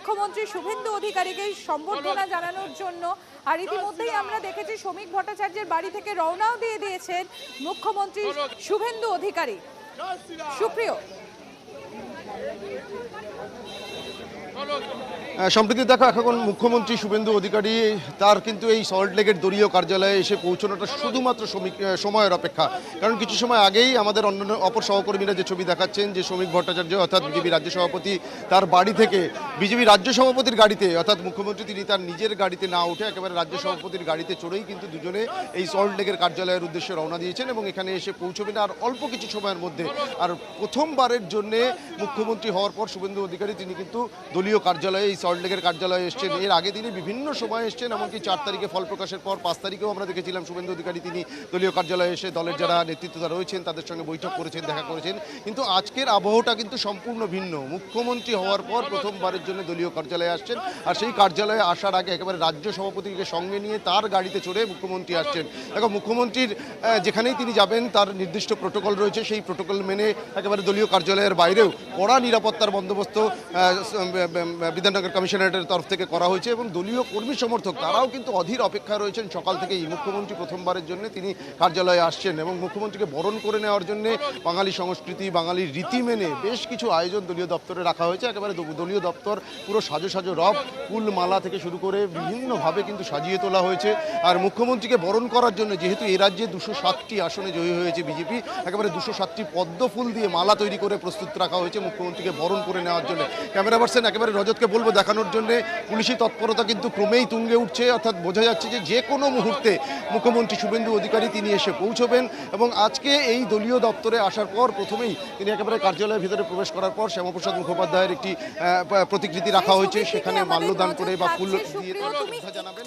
মুখ্যমন্ত্রী শুভেন্দু অধিকারীকে সম্বর্ধনা জানানোর জন্য। আর ইতিমধ্যেই আমরা দেখেছি শ্রমিক ভট্টাচার্যের বাড়ি থেকে রওনাও দিয়ে দিয়েছেন মুখ্যমন্ত্রী শুভেন্দু অধিকারী। সুপ্রিয়, সম্প্রতি দেখো, এখন মুখ্যমন্ত্রী শুভেন্দু অধিকারী তার কিন্তু এই সল্টলেকের দলীয় কার্যালয়ে এসে পৌঁছানোটা শুধুমাত্র সময়ের অপেক্ষা। কারণ কিছু সময় আগেই আমাদের অন্য অপর সহকর্মীরা যে ছবি দেখাচ্ছেন যে শ্রমিক ভট্টাচার্য অর্থাৎ বিজেপি রাজ্য সভাপতি তার বাড়ি থেকে বিজেপি রাজ্য সভাপতির গাড়িতে অর্থাৎ মুখ্যমন্ত্রী তিনি তার নিজের গাড়িতে না উঠে একেবারে রাজ্য সভাপতির গাড়িতে চড়েই কিন্তু দুজনে এই সল্টলেকের কার্যালয়ের উদ্দেশ্যে রওনা দিয়েছেন এবং এখানে এসে পৌঁছবেন আর অল্প কিছু সময়ের মধ্যে। আর প্রথমবারের জন্য মুখ্যমন্ত্রী হওয়ার পর শুভেন্দু অধিকারী তিনি কিন্তু দলীয় কার্যালয়ে এই সল্টলেকের কার্যালয়ে এসছেন। এর আগে তিনি বিভিন্ন সময় এসছেন, এমনকি 4 তারিখে ফল প্রকাশের পর 5 তারিখেও আমরা দেখেছিলাম শুভেন্দু অধিকারী তিনি দলীয় কার্যালয়ে এসে দলের যারা নেতৃত্বরা রয়েছেন তাদের সঙ্গে বৈঠক করেছেন, দেখা করেছেন। কিন্তু আজকের আবহটা কিন্তু সম্পূর্ণ ভিন্ন। মুখ্যমন্ত্রী হওয়ার পর প্রথমবারের জন্য দলীয় কার্যালয়ে আসছেন, আর সেই কার্যালয়ে আসার আগে একেবারে রাজ্য সভাপতিকে সঙ্গে নিয়ে তার গাড়িতে চড়ে মুখ্যমন্ত্রী আসছেন। দেখো, মুখ্যমন্ত্রীর যেখানেই তিনি যাবেন তার নির্দিষ্ট প্রোটোকল রয়েছে, সেই প্রোটোকল মেনে একেবারে দলীয় কার্যালয়ের বাইরেও কড়া নিরাপত্তার বন্দোবস্ত বিধাননগর কমিশনারেটের তরফ থেকে করা হয়েছে এবং দলীয় কর্মী সমর্থক তারাও কিন্তু অধীর অপেক্ষা রয়েছেন সকাল থেকেই মুখ্যমন্ত্রী প্রথমবারের জন্য তিনি কার্যালয়ে আসছেন। এবং মুখ্যমন্ত্রীকে বরণ করে নেওয়ার জন্য বাঙালি সংস্কৃতি বাঙালির রীতি মেনে বেশ কিছু আয়োজন দলীয় দপ্তরে রাখা হয়েছে। একেবারে দলীয় দপ্তর পুরো সাজো সাজো রব, ফুল মালা থেকে শুরু করে বিভিন্নভাবে কিন্তু সাজিয়ে তোলা হয়েছে। আর মুখ্যমন্ত্রীকে বরণ করার জন্য যেহেতু এ রাজ্যে 207টি আসনে জয়ী হয়েছে বিজেপি, একেবারে 207টি পদ্ম ফুল দিয়ে মালা তৈরি করে প্রস্তুত রাখা হয়েছে মুখ্যমন্ত্রীকে বরণ করে নেওয়ার জন্য। ক্যামেরা পার্সন একেবারে রজতকে বলবো দেখানোর জন্য পুলিশি তৎপরতা কিন্তু ক্রমেই তুঙ্গে উঠছে, অর্থাৎ বোঝা যাচ্ছে যে কোনো মুহূর্তে মুখ্যমন্ত্রী শুভেন্দু অধিকারী তিনি এসে পৌঁছবেন। এবং আজকে এই দলীয় দপ্তরে আসার পর প্রথমেই তিনি একেবারে কার্যালয়ের ভিতরে প্রবেশ করার পর শ্যামাপ্রসাদ মুখোপাধ্যায়ের একটি প্রতিকৃতি রাখা হয়েছে, সেখানে মাল্যদান করে বা ফুল দিয়ে জানাবেন।